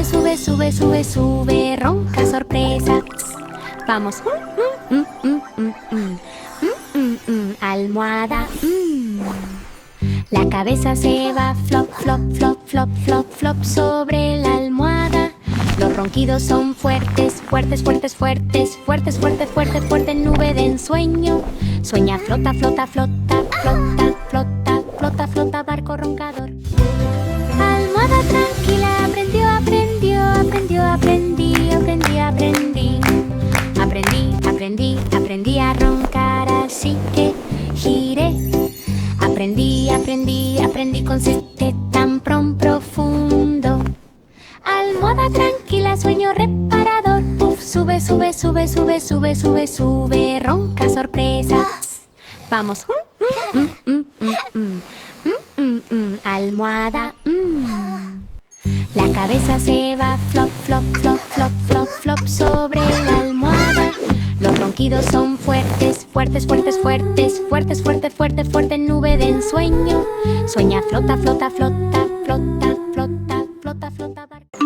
sube, sube, sube, sube, sube, ronca sorpresa. Vamos. Almohada. La cabeza se va flop, flop, flop, flop, flop, flop sobre la almohada. Los ronquidos son fuertes, fuertes, fuertes, fuertes, fuertes, fuertes, fuertes, fuerte nube de ensueño. Sueña, flota, flota, flota, flota, flota, flota, flota, barco roncador. Almohada tranquila, aprendió, aprendió, aprendió, aprendí, aprendí, aprendí. Aprendí, aprendí, aprendí a roncar, así que giré. Aprendí, aprendí, aprendí con sete tan profundo. Almohada tranquila, sueño reparador. Uf, sube, sube, sube, sube, sube, sube, sube, ronca sorpresas. Vamos. Almohada. La cabeza se va flop, flop, flop, flop, flop, flop sobre la almohada. Los ronquidos son fuertes, fuertes, fuertes, fuertes, fuertes, fuertes, fuertes, fuerte nube de ensueño. Sueña, flota, flota, flota, flota, flota, flota, flota, barco.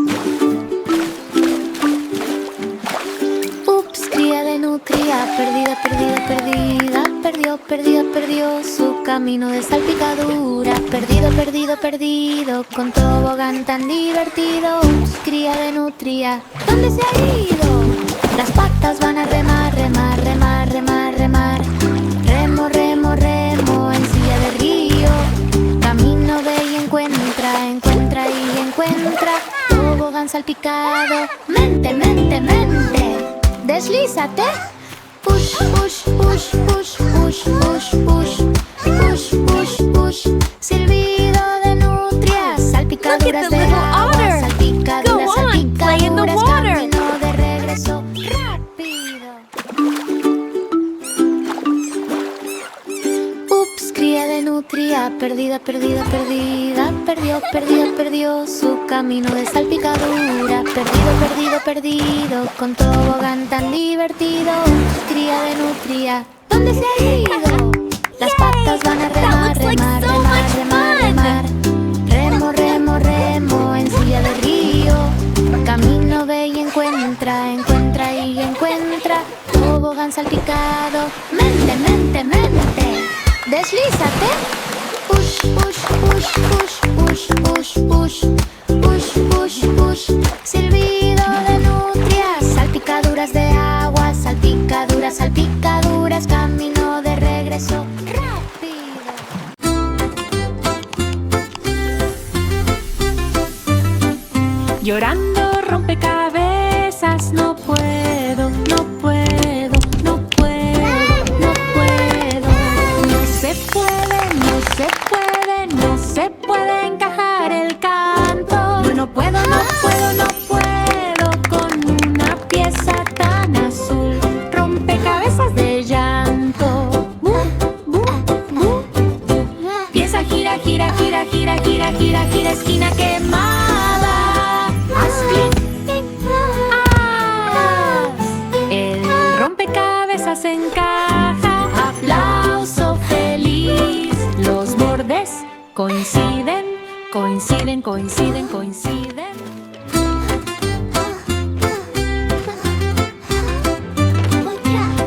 Ups, cría de nutria, perdida, perdida, perdida. Perdió, perdió, perdió su camino de salpicadura. Perdido, perdido, perdido, con tobogán tan divertido. Ups, cría de nutria, ¿dónde se ha ido? Las patas van a remar, remar, remar, remar, remar. Remo, remo, remo en silla de río. Camino ve y encuentra, encuentra y encuentra. Tobogán salpicado. Mente, mente, mente. Deslízate. Push, push, push, push, push, push, push. Push, push, push. Silbido de nutrias. Salpicaduras de agua. Salpicaduras, salpicaduras. Camino de regreso rápido. Ups, cría de nutria, perdida, perdida, perdida. Perdió, perdió, perdió su camino de salpicadura. Perdido, perdido, perdido, con tobogán tan divertido. Ups, cría de nutria, ¿dónde se ha ido? Las patas van a remar, remar, remar, remar, remar. Remo, remo, remo en silla de río. Camino ve y encuentra, encuentra y encuentra. Tobogán salpicado. Mente, mente, mente. Deslízate. Push, push, push, push, push, push, push. Push, push, push. Silbido de nutrias. Salpicaduras de agua. Salpicaduras, salpicaduras. Camino de regreso rápido. Llorando rompecabezas, no puedo, no puedo, no puedo, no puedo. No se puede, no se puede, no se puede encajar el canto. Yo no puedo, no puedo, no puedo con una pieza tan azul. Rompecabezas de llanto. Pieza gira, gira, gira, gira, gira, gira, gira, esquina quemada. Haz clic. El rompecabezas encaja. Aplauso feliz. Los bordes coinciden, coinciden, coinciden, coinciden.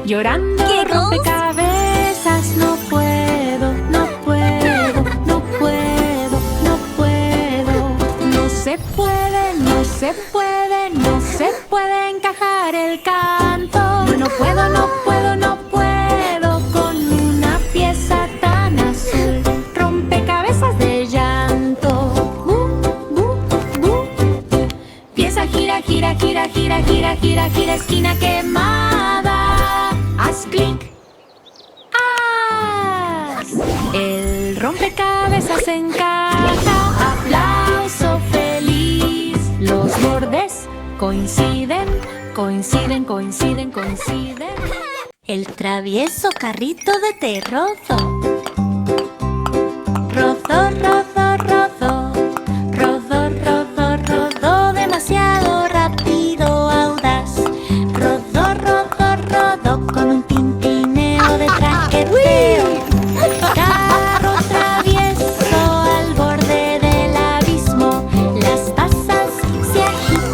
Llorando rompecabezas, no puedo, no puedo, no puedo, no puedo. No se puede, no se puede, no se puede encajar el canto. Yo no puedo, no puedo, no puedo con una pieza tan azul. Rompecabezas de llanto. Pieza gira, gira, gira, gira, gira, gira, gira, esquina quemada. Haz clic. ¡Haz! El rompecabezas encaja. Aplauso feliz. Los bordes coinciden, coinciden, coinciden, coinciden. El travieso carrito de té rodó. Rodó, rodó, rodó. Rodó, rodó, rodó demasiado rápido, audaz. Rodó, rodó, rodó con un tintineo de traqueteo. Carro travieso al borde del abismo. Las pasas se agitan.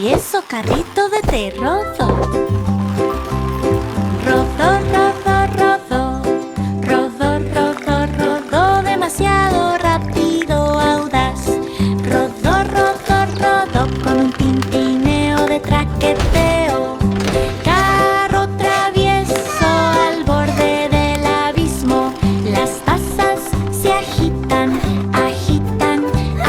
travieso carrito de té rodó. Rodó, rodó, rodó. Rodó, rodó, rodó, demasiado rápido, audaz. Rodó, rodó, rodó, con un tintineo de traqueteo. Carro travieso al borde del abismo. Las tazas se agitan, agitan,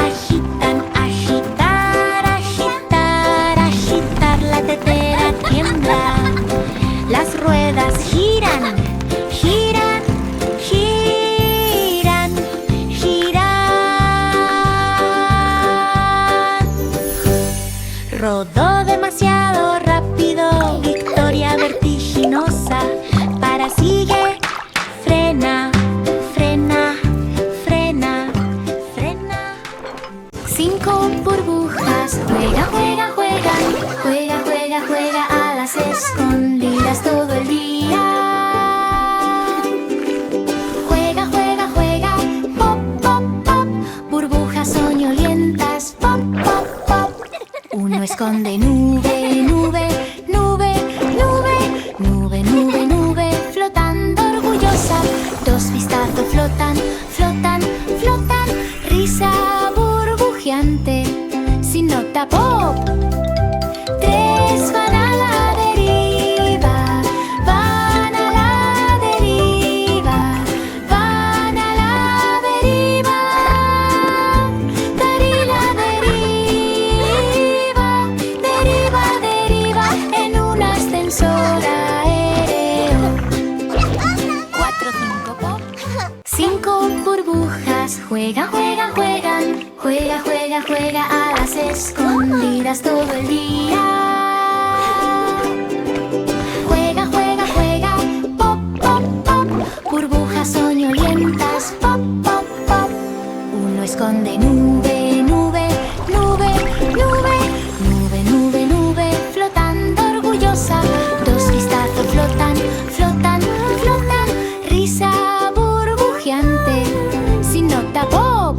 agitan, agitar, agitar, agitar. La tetera tiembla. Las ruedas giran, giran, giran, giran. Rodó demasiado rápido, victoria vertiginosa. Para sigue, frena, frena, frena, frena. 5 burbujas, juega, juega, juegan. Juega, juega, juega a las escondidas todo el día. Juega, juega, juega, pop, pop, pop. Burbujas soñolientas, pop, pop, pop. Uno esconde nube, nube, nube, nube, nube, nube, nube, flotando orgullosa. 2 vistazos flotan, flotan, flotan. Risa burbujeante, sin nota pop. 3 van a la deriva, van a la deriva, van a la deriva. Deriva, deriva, deriva, deriva en un ascensor aéreo. 4, 5 pop. 5 burbujas, juega, juega, juegan. Juega, juega, juega a las escondidas todo el día. Juega, juega, juega, pop, pop, pop. Burbujas soñolientas, pop, pop, pop. Uno esconde nube, nube, nube, nube, nube, nube, nube, flotando orgullosa. 2 vistazos flotan, flotan, flotan. Risa burbujeante, sin nota pop.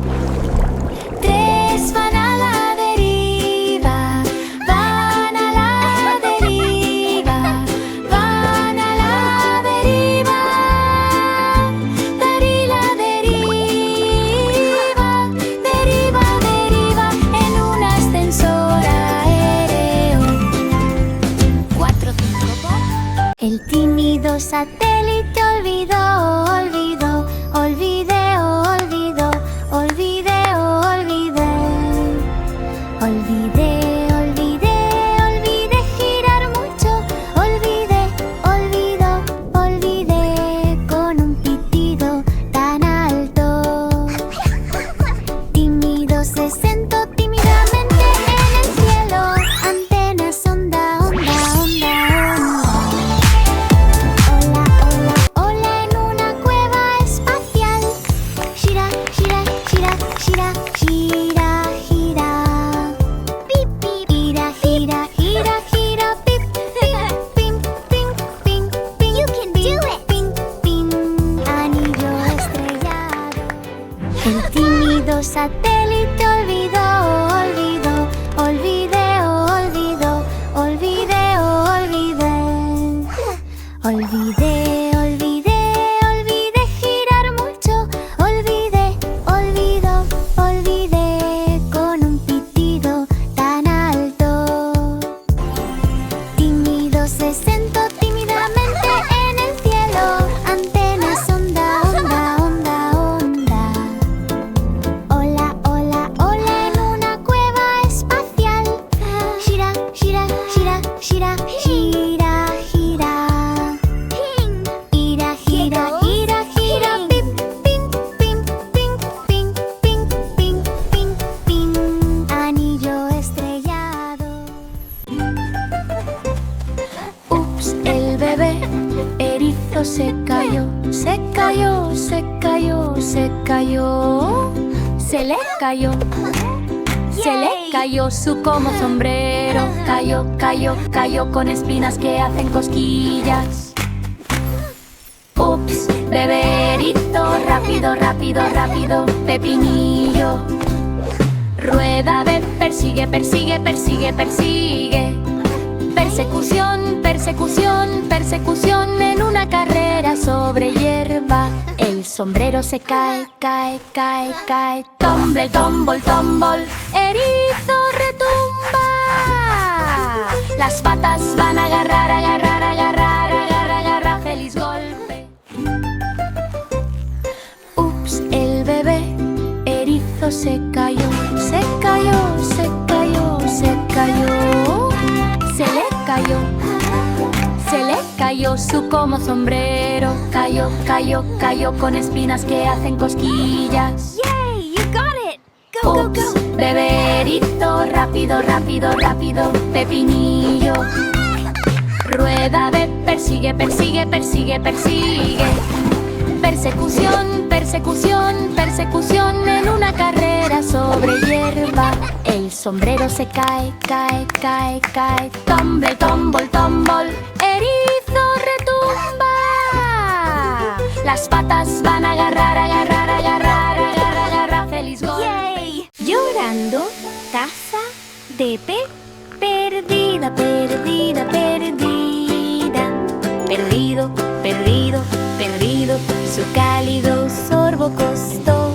3 van a la deriva, van a la deriva, van a la deriva. Deriva, deriva, deriva, deriva en un ascensor aéreo. 4, 5 pop. El tímido satélite olvidó, olvidó, olvidé, olvidó, olvidé, olvidé. Olvidé, olvidé, olvidé girar mucho. Olvidé, olvidó, olvidé con un pitido tan alto. Tímido se sentó tímidamente en el cielo. Antenas, onda, onda, onda, onda. Hola, hola, hola en una cueva espacial. Gira, gira, gira, gira, gira, gira. Pip, pip, gira, gira, gira, gira, pip, pim, pim, pim, pim, pim. You can do it. Pim, pim, anillo estrellado. El tímido satélite olvidó, olvidó, olvidé, olvidó, olvidé, olvidé. Olvidé, olvidé, olvidé girar mucho. Olvidé, olvidó, olvidé con un pitido tan alto. Tímido se sentó tímidamente en el cielo. Antenas, onda, onda, onda, onda. Hola, hola, hola en una cueva espacial. Gira, gira, gira, gira, gira, gira. Gira, gira, gira, gira, pip, pim, pim, pim, pim, pim, pim, pim, pim, anillo estrellado. Ups, el bebé erizo se cayó, se cayó, se cayó, se cayó. Se le cayó, se le cayó su como sombrero. Cayó, cayó, cayó con espinas que hacen cosquillas. Ups, beberito, rápido, rápido, rápido, pepinillo. Rueda B, persigue, persigue, persigue, persigue. Persecución, persecución, persecución en una carrera sobre hierba. El sombrero se cae, cae, cae, cae. Tumble, tumble, tumble. Erizo retumba. Las patas van a agarrar, agarrar, agarrar, agarrar, agarrar. Feliz golpe. Ups, el bebé erizo se cayó, se cayó, se cayó, se cayó. Se le cayó, se le cayó su como sombrero. Cayó, cayó, cayó con espinas que hacen cosquillas. Yay, you got it! Go, go, Ups, go! beberito, rápido, rápido, rápido, pepinillo. Rueda de persigue, persigue, persigue, persigue. Persecución, persecución, persecución en una carrera sobre hierba. El sombrero se cae, cae, cae, cae. Tumble, tumble, tumble. Erizo retumba. Las patas van a agarrar, agarrar, agarrar, agarrar, agarrar. Feliz golpe. Yay! Llorando, taza de té. Perdida, perdida, perdida. Perdido, perdido, perdido. Su cálido sorbo costó.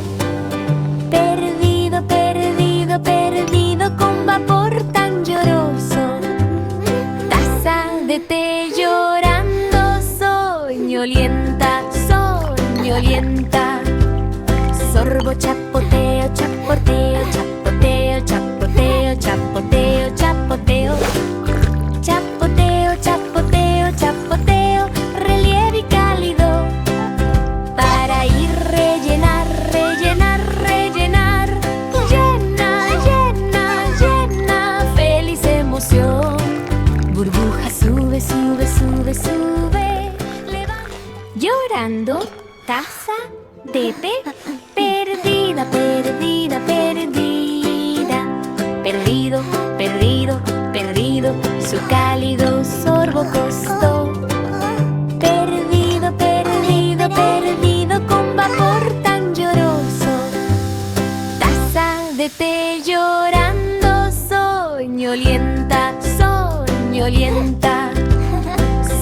Perdido, perdido, perdido. Con vapor tan lloroso. Taza de té llorando. Soñolienta, soñolienta. Sorbo, chapoteo, chapoteo, chapoteo, chapoteo, chapoteo, chapoteo. Chapoteo, chapoteo, chapoteo. Relieve y cálido. Para ir rellenar, rellenar, rellenar. Llena, llena, llena. Feliz emoción. Burbuja sube, sube, sube, sube. Llorando, taza de té. Perdida, perdida, perdida. Perdido, perdido, perdido. Su cálido sorbo costó. Perdido, perdido, perdido. Con vapor tan lloroso. Taza de té llorando. Soñolienta, soñolienta.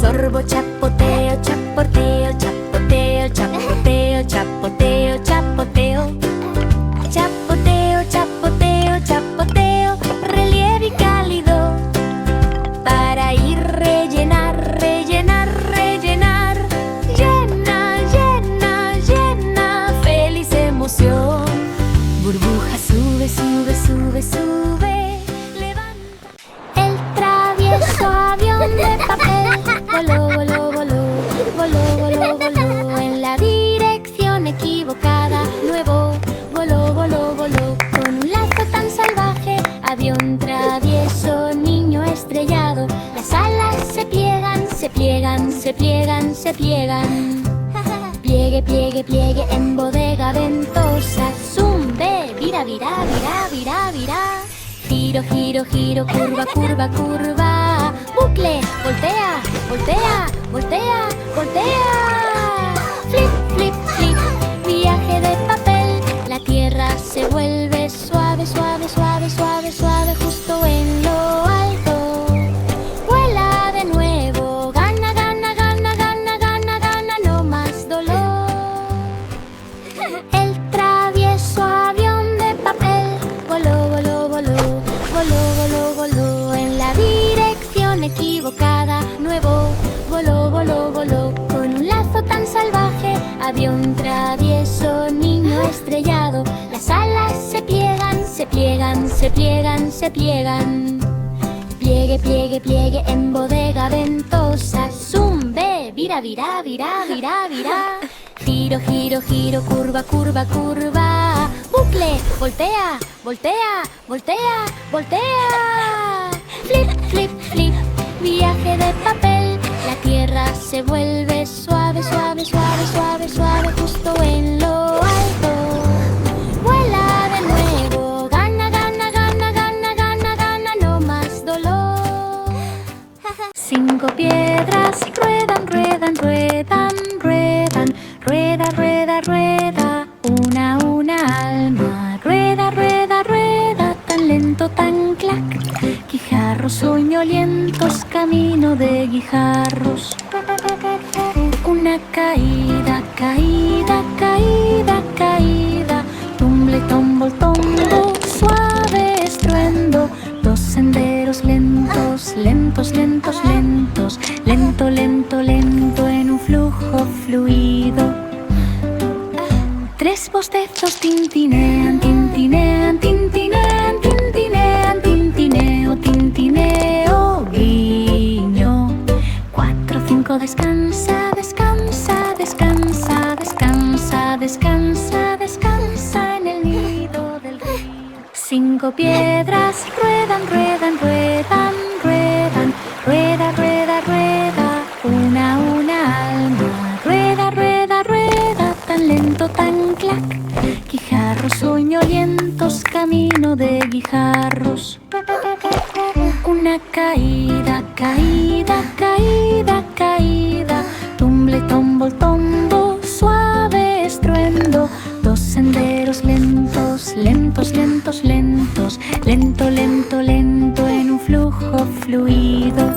Sorbo, chapoteo, chapoteo, chapoteo, chapoteo, chapoteo, chapoteo. Chapoteo, chapoteo, chapoteo. Relieve y cálido. Para ir rellenar, rellenar, rellenar. Llena, llena, llena. Feliz emoción. Burbuja sube, sube, sube, sube. Levanta. El travieso avión de papel voló, voló, voló, voló, voló, voló en la dirección equivocada. Nuevo voló, voló, voló con un lazo tan salvaje. Avión travieso, niño estrellado. Las alas se pliegan, se pliegan, se pliegan, se pliegan. Pliegue, pliegue, pliegue en bodega ventosa. Zumbe, vira, vira, vira, vira, vira. Giro, giro, giro, curva, curva, curva. Bucle, voltea, voltea, voltea, voltea. Flip, flip, flip, viaje de papel. La tierra se vuelve suave, suave, suave, suave, suave. Justo en lo alto. Vuela de nuevo. Gana, gana, gana, gana, gana, gana. No más dolor. El travieso avión de papel voló, voló, voló, voló, voló, voló en la dirección equivocada. Nuevo voló, voló, voló con un lazo tan salvaje. Avión travieso, niño estrellado. Las alas se pliegan, se pliegan, se pliegan, se pliegan. Pliegue, pliegue, pliegue en bodega ventosa. Zumbe, vira, vira, vira, vira, vira. Giro, giro, giro, curva, curva, curva. Bucle, voltea, voltea, voltea, voltea. Flip, flip, flip, viaje de papel. La tierra se vuelve suave, suave, suave, suave, suave. Justo en lo alto. Vuela de nuevo. Gana, gana, gana, gana, gana, gana. No más dolor. 5 piedras ruedan, ruedan, ruedan, ruedan. Rueda, rueda, rueda. Una alma. Rueda, rueda, rueda. caída, caída, caída. Tumble, tombol, tombo, suave estruendo. Dos senderos lentos, lentos, lentos, lentos. Lento, lento, lento en un flujo fluido. Tres bostezos tintinean, tintinean, tintinean, tintinean, tintineo, tintineo, guiño. Cuatro, cinco, descansa, descansa, descansa, descansa, descansa, descansa en el nido del río. Cinco piedras ruedan, ruedan, ruedan, ruedan, rueda, rueda, rueda, una alma. Rueda, rueda, rueda, tan lento, tan clac. Guijarros soñolientos, camino de guijarros. Una caída, caída, caída, caída. Tumble, tombol, tombo, suave estruendo. Dos senderos lentos, lentos, lentos, lentos. Lento, lento, lento en un flujo fluido.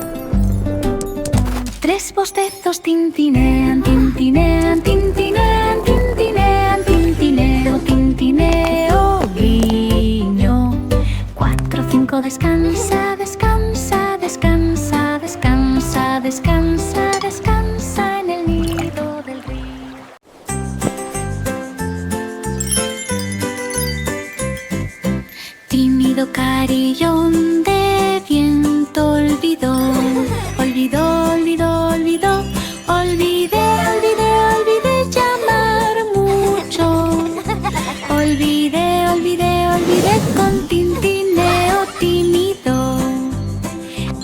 Tres bostezos tintinean, tintinean, tintinean, tintinean, tintineo, tintineo, guiño. Cuatro, cinco, descansa, descansa, descansa, descansa, descansa, descansa en el nido del río. Tímido carillón de viento olvidó, olvidó, olvidó, olvidó. Olvidé, olvidé, olvidé llamar mucho. Olvidé, olvidé, olvidé con tintineo tímido.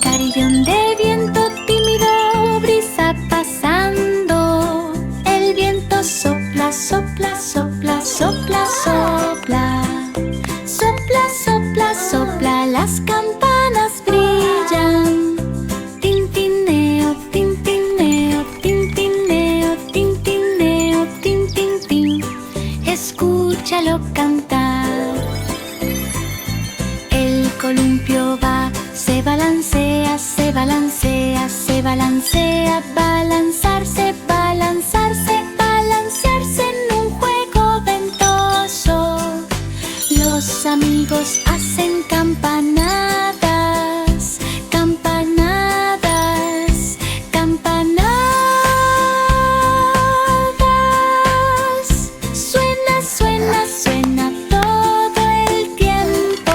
Carillón de viento tímido, brisa pasando. El viento sopla, sopla, sopla, sopla, sopla. Sopla, sopla, sopla, las campanas brillan. Tintineo, tintineo, tintineo, tintineo, tintintín. Escúchalo cantar. El columpio va, se balancea, se balancea, se balancea. Balanzarse, balanzarse, balancearse en un juego ventoso. Los amigos hacen campanadas, campanadas, campanadas. Suena, suena, suena todo el tiempo.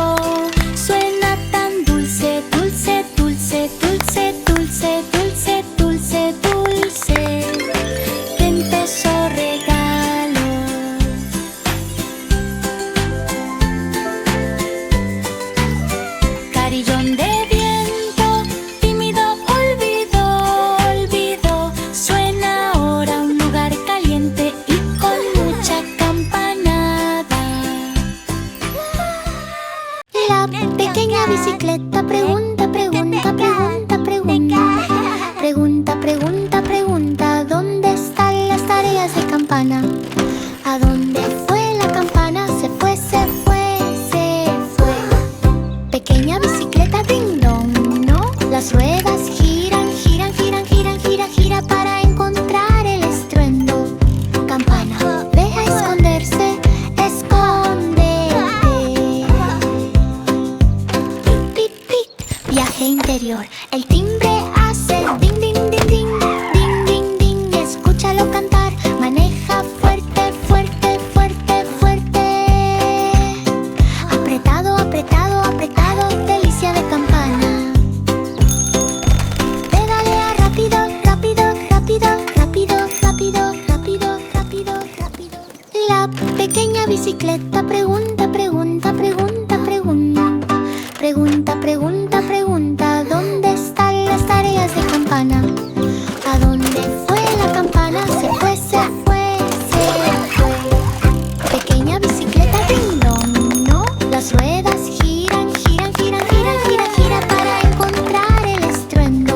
Suena tan dulce, dulce, dulce, dulce, dulce, dulce, dulce, dulce. Ventoso regalo. Carillón de viento, tímido, olvidó, olvidó. Suena ahora un lugar caliente y con mucha campanada. La pequeña bicicleta pregunta, pregunta, pregunta, pregunta. Pregunta, pregunta, pregunta. ¿Dónde están las tareas de campana? ¿A dónde fue la campana? Se fue, se fue, se fue. Pequeña bicicleta ding dong, ¿no? Las ruedas giran, giran, giran, giran, gira, gira para encontrar el estruendo. Campana, ve a esconderse, escóndete. Pip, pip, viaje interior. El timbre hace ding, ding, ding, ding, ding, ding, ding. Escúchalo cantar, maneja fuerte, fuerte, fuerte, fuerte. Apretado, apretado, apretado, delicia de campana. Pedalea rápido, rápido, rápido, rápido, rápido, rápido, rápido, rápido. La pequeña bicicleta pregunta, pregunta, pregunta, pregunta. Pregunta, pregunta, pregunta. ¿Dónde están las tareas de campana? ¿A dónde fue la campana? Se fue, se fue, se fue. Pequeña bicicleta ding dong, ¿no? Las ruedas giran, giran, giran, giran, gira, gira para encontrar el estruendo.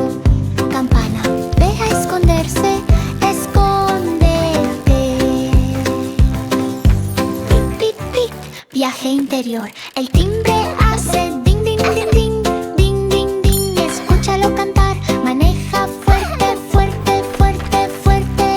Campana, ve a esconderse, escóndete. Pip, pip, viaje interior. El timbre hace ding, ding, ding, ding, ding, ding, ding. Escúchalo cantar, maneja fuerte, fuerte, fuerte, fuerte.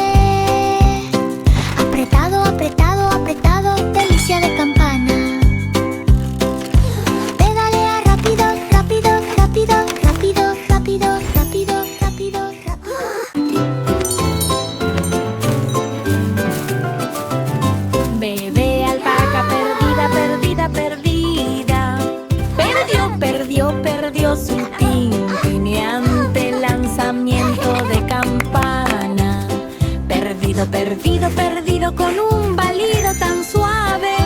Perdido, perdido, perdido con un balido tan suave.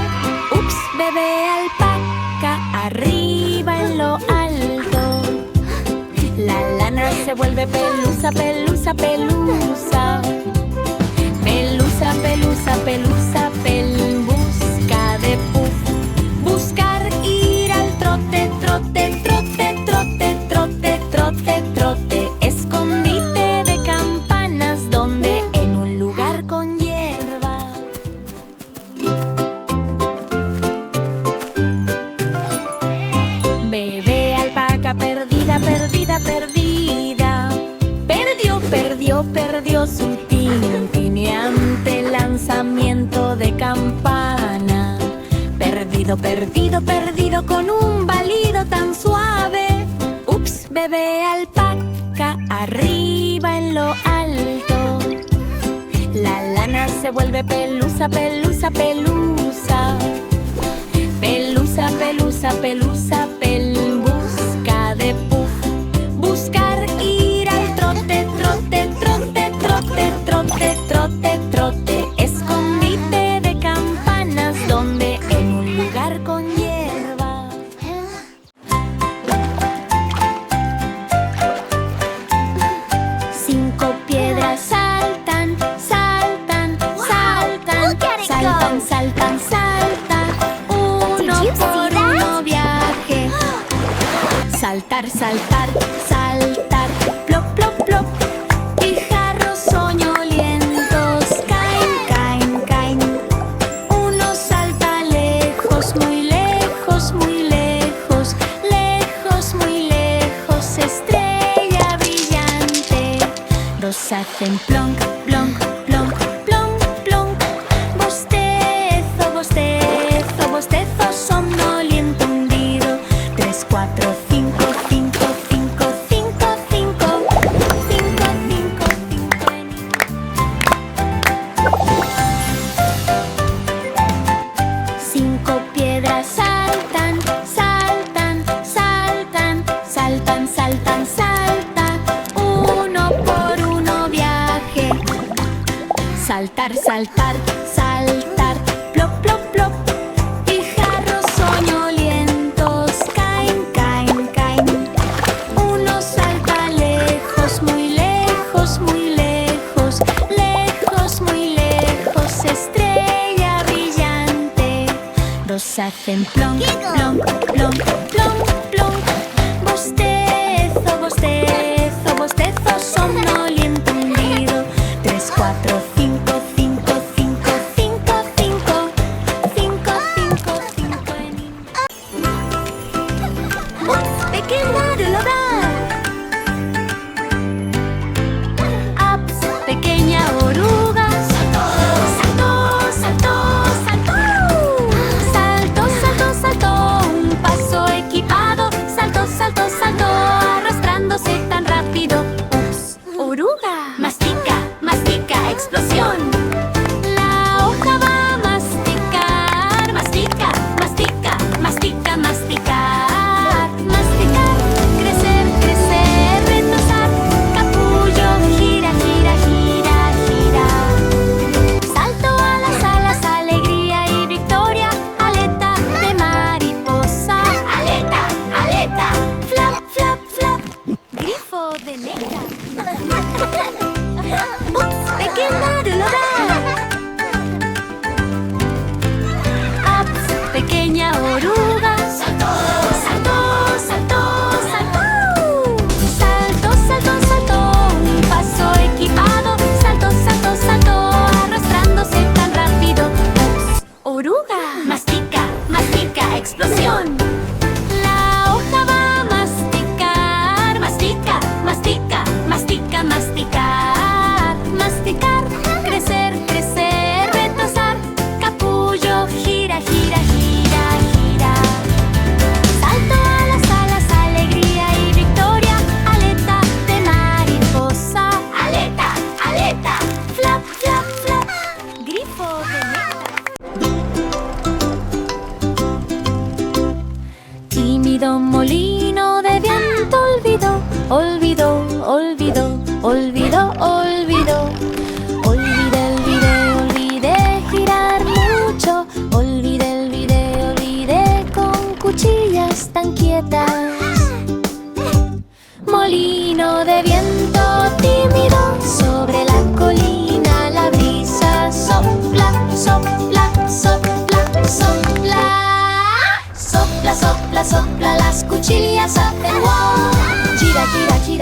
Ups, bebé alpaca, arriba en lo alto. La lana se vuelve pelusa, pelusa, pelusa. Pelusa, pelusa, pelusa, busca de puff. Buscar ir al trote, trote, trote, trote, trote, trote, trote. Escondite de campanas, donde en un lugar con hierba. Bebé alpaca perdida, perdida, perdida. Perdió, perdió, perdió su tintineante lanzamiento de campana. Perdido, perdido, perdido con un balido tan suave. Ups, bebé alpaca, arriba en lo alto. La lana se vuelve pelusa, pelusa, pelusa. Pelusa, pelusa, pelusa, busca de puff. Buscar ir al trote, trote, trote, trote, trote, trote, trote. Escondite de campanas, donde en un lugar con hierba. 5 piedras saltan, saltan, saltan. Saltan, saltan, saltan. Uno por uno viaje. Saltar, saltar, saltar. Plop, plop, plop. Guijarros soñolientos caen, caen, caen. Uno salta lejos, muy lejos, muy lejos. Lejos, muy lejos. Estrella brillante. Dos hacen plonk, plonk, plonk, plonk, plonk. Bostezo, bostezo, bostezo. Somnoliento hundido. 3, 4, 5, 5, 5, 5, 5. 5, 5, 5 en 5 piedras saltan, saltan, saltan. Saltan, saltan, saltan. Uno por uno viaje. Saltar, saltar, saltar. Plop, plop, plop. Guijarros soñolientos caen, caen, caen. Uno salta lejos, muy lejos, muy lejos. Lejos, muy lejos. Estrella brillante. Dos hacen plonk, plonk, plonk, plonk, plonk. Bostezo, bostezo, bostezo. Somnoliento hundido. 3, 4, 5, 5, 5, 5, 5. 5, 5, 5 en ¡Ups! ¡Pequeña oruga! ¡Ups! ¡Pequeña oruga! ¡Saltó, saltó, saltó! ¡Saltó, saltó, saltó! Un paso equipado. ¡Saltó, saltó, saltó! Arrastrándose tan rápido. ¡Ups! ¡Oruga!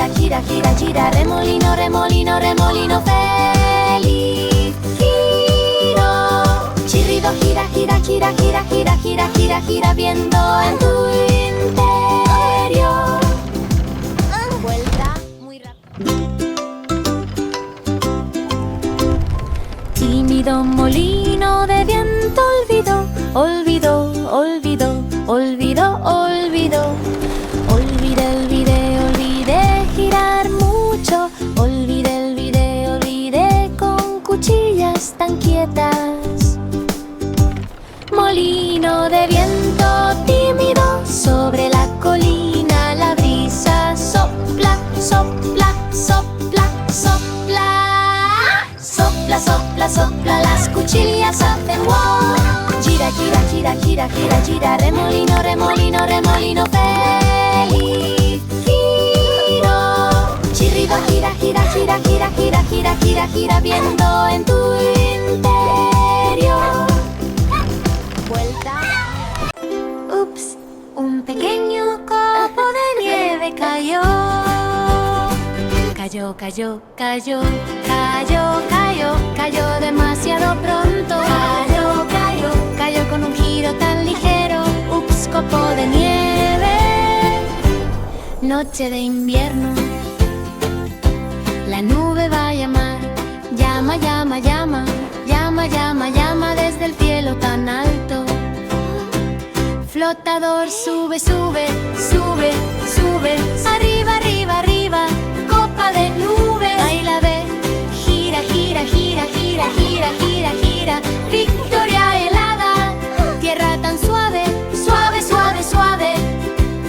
gira, gira, gira, gira, remolino, remolino, remolino feliz. Giro, chirrido, gira, gira, gira, gira, gira, gira, gira, gira, viendo en tu interior. Vuelta muy rápido. Tímido molino de viento olvidó, olvidó, olvidó, olvidó, olvidó. Olvidé girar mucho. Olvidé con cuchillas tan quietas. Molino de viento tímido sobre la colina, la brisa sopla, sopla, sopla, sopla. Sopla, sopla, sopla, las cuchillas hacen wow. Gira, gira, gira, gira, gira, gira, remolino, remolino, remolino feliz. Giro, chirrido, gira, gira, gira, gira, gira, gira, gira, gira, viendo en tu interior. Vuelta. Ups, un pequeño copo de nieve cayó. Cayó, cayó, cayó, cayó, cayó, cayó demasiado pronto. Cayó, cayó, cayó con un giro tan ligero. Ups, copo de nieve. Noche de invierno. La nube va a llamar. Llama, llama, llama. Llama, llama, llama desde el cielo tan alto. Flotador sube, sube, sube, sube. Arriba, arriba, arriba. Copa de nube. Ahí la ve. Gira, gira, gira, gira, gira, gira, gira. Victoria helada. Tierra tan suave, suave, suave, suave.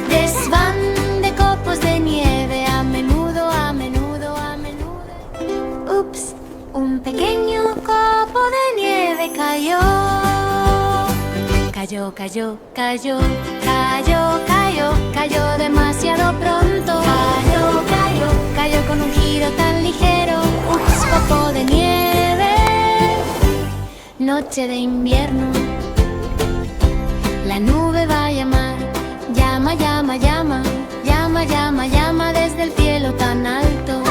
Desván de copos de nieve. A menudo, a menudo, a menudo. Ups, un pequeño copo de nieve cayó. Cayó, cayó, cayó, cayó, cayó, cayó demasiado pronto. Cayó, cayó, cayó con un giro tan ligero. Ups, copo de nieve. Noche de invierno. La nube va a llamar. Llama, llama, llama. Llama, llama, llama desde el cielo tan alto.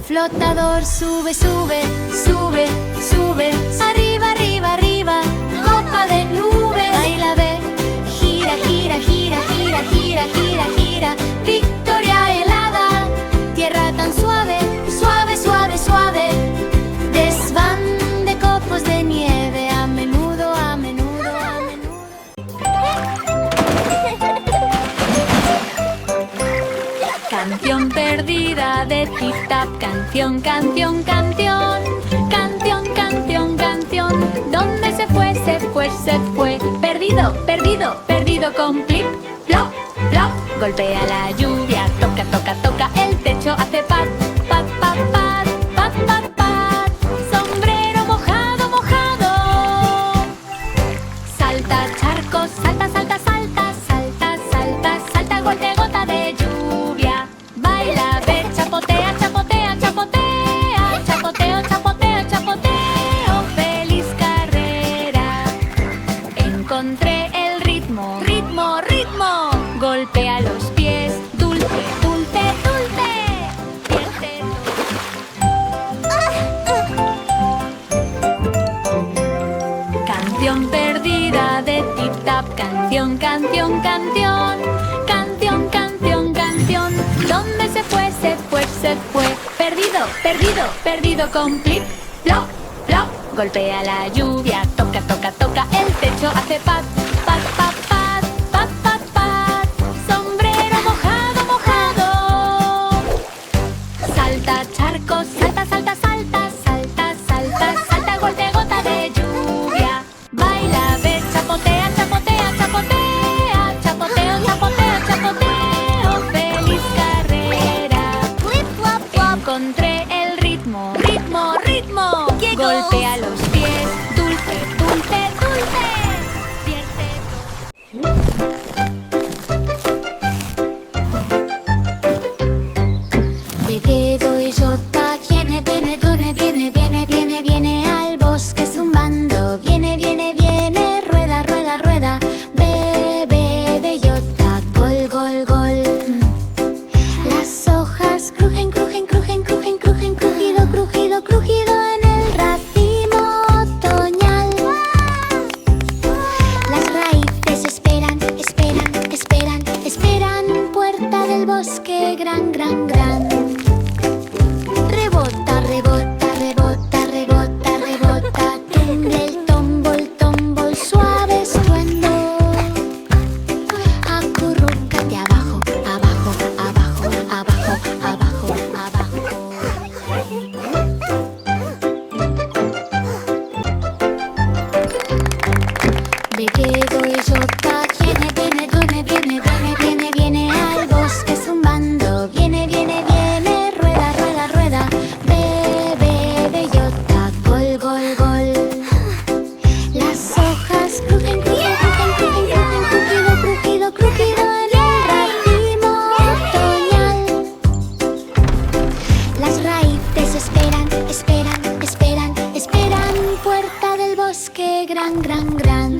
Flotador sube, sube, sube, sube. Arriba, arriba, arriba. Copa de nube. Ahí la ve. Gira, gira, gira, gira, gira, gira, gira. Victoria helada. Tierra tan suave, suave, suave, suave. Desván de copos de nieve. A menudo, a menudo, a menudo. Canción perdida de Tip Tap. Canción, canción, canción. Canción, canción, canción. ¿Dónde se fue? Se fue, se fue. Perdido, perdido, perdido con Plip, plop, plop. Golpea la lluvia, toca, toca, toca. El techo hace pat, pat, pat, pat, pat, pat, pat. Sombrero mojado, mojado. Salta charcos, salta, salta, salta, salta, salta, salta. Golpe, gota de lluvia. Baila, ve, chapotea, chapotea, chapotea. Chapoteo, chapoteo, chapoteo. Feliz carrera. Encontré el ritmo, ritmo, ritmo. Golpea los pies, dulce, dulce, dulce. Pierde todo. Canción perdida de Tip Tap. Canción, canción, canción. Canción, canción, canción. ¿Dónde se fue? Se fue, se fue. Perdido, perdido, perdido con Plip, plop, plop. Golpea la lluvia, toca, toca, toca. El techo hace pat, pat, pat, pat, pat, pat, pat. Sombrero mojado, mojado. Salta charcos, salta, salta, salta, salta, salta, salta. Golpe, gota de lluvia. Baila, ve, chapotea, chapotea, chapotea. Chapoteo, chapoteo, chapoteo. Feliz carrera. Encontré el ritmo, ritmo, ritmo. Golpea los pies, dulce, dulce, dulce. Pierde puerta del bosque gran, gran, gran.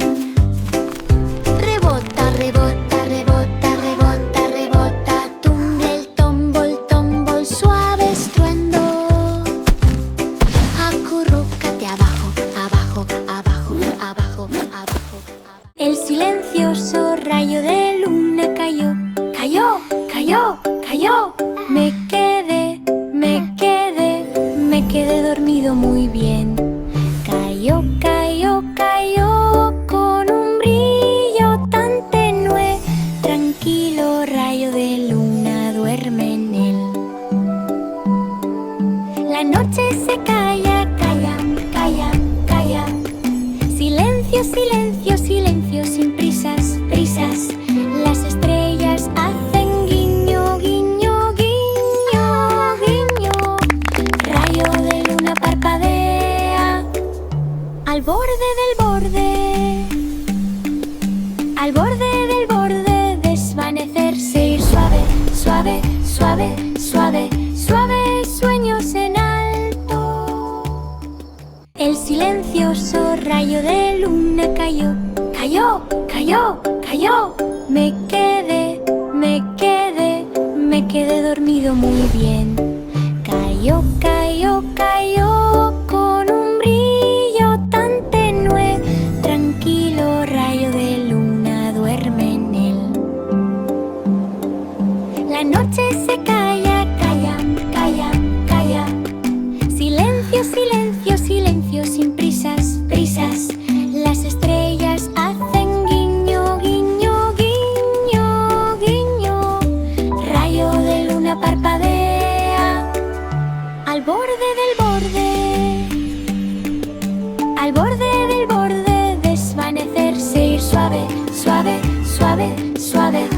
Rebota, rebota, rebota, rebota, rebota. Tumble el tombol, tombol, suave estruendo. Acurrúcate abajo, abajo, abajo, abajo, abajo. El silencioso rayo de luna cayó, cayó, cayó, cayó. Me quedé, me quedé, me quedé dormido muy bien. Cayó, cayó, cayó con un brillo tan tenue. Tranquilo rayo de luna, duerme en él. La noche se calla, calla, calla, calla. Silencio, silencio, silencio, sin prisas, prisas. Las estrellas hacen guiño, guiño, guiño, guiño. Rayo de luna parpadea al borde del borde, al borde del borde, desvanecerse, ir suave, suave, suave, suave, suave, sueños en alto. El silencioso rayo de luna cayó, cayó, cayó, cayó. Me quedé, me quedé, me quedé dormido muy bien. Cayó, cayó, cayó con un brillo tan tenue. Tranquilo rayo de luna, duerme en él. La noche se calla, calla, calla, calla. Silencio, silencio, silencio, sin prisas, prisas. Las estrellas hacen guiño, guiño, guiño, guiño. Rayo de luna parpadea al borde del borde, al borde del borde, desvanecerse, ir suave, suave, suave, suave.